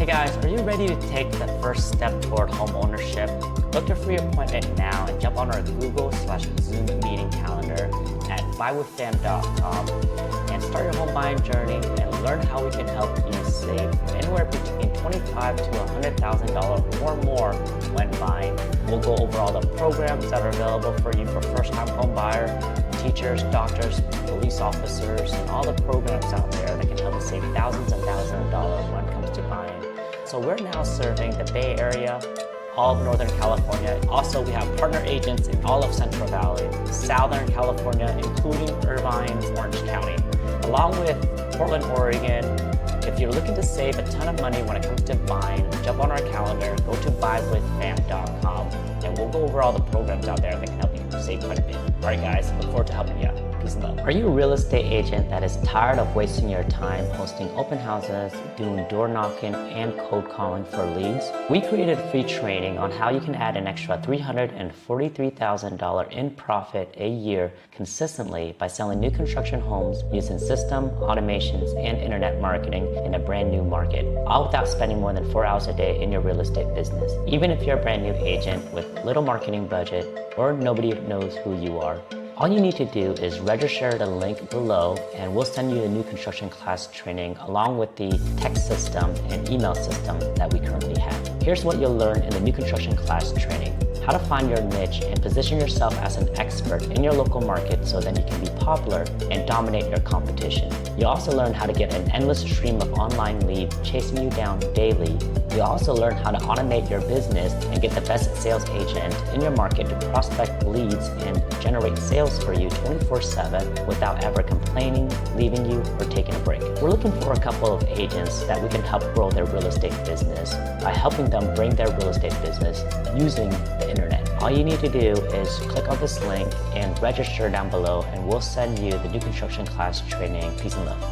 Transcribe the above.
guys, are you ready to take the first step toward home ownership? Book your free appointment now and jump on our Google/Zoom meeting calendar at buywithfam.com and start your home buying journey and learn how we can help you save anywhere between $25,000 to $100,000 or more when buying. We'll go over all the programs that are available for you for first-time home buyer, teachers, doctors, police officers, and all the programs out there that can help you save thousands and thousands of dollars when it comes to buying. So we're now serving the Bay Area, all of Northern California. Also, we have partner agents in all of Central Valley, Southern California, including Irvine, Orange County, along with Portland, Oregon. If you're looking to save a ton of money when it comes to buying, jump on our calendar, go to buywithfam.com, and we'll go over all the programs out there that can help you save quite a bit. All right, guys, look forward to helping you out. Peace and love. Are you a real estate agent that is tired of wasting your time hosting open houses, doing door knocking, and cold calling for leads? We created free training on how you can add an extra $343,000 in profit a year consistently by selling new construction homes using system, automations, and internet marketing in a brand new market, all without spending more than 4 hours a day in your real estate business. Even if you're a brand new agent with little marketing budget or nobody knows who you are, all you need to do is register the link below and we'll send you the new construction class training along with the text system and email system that we currently have. Here's what you'll learn in the new construction class training. How to find your niche and position yourself as an expert in your local market so that you can be popular and dominate your competition. You'll also learn how to get an endless stream of online leads chasing you down daily. You'll also learn how to automate your business and get the best sales agent in your market to prospect leads and generate sales for you 24/7 without ever complaining, leaving you, or taking a break. We're looking for a couple of agents that we can help grow their real estate business by helping them bring their real estate business using the internet. All you need to do is click on this link and register down below and we'll send you the new construction class training. Peace and love.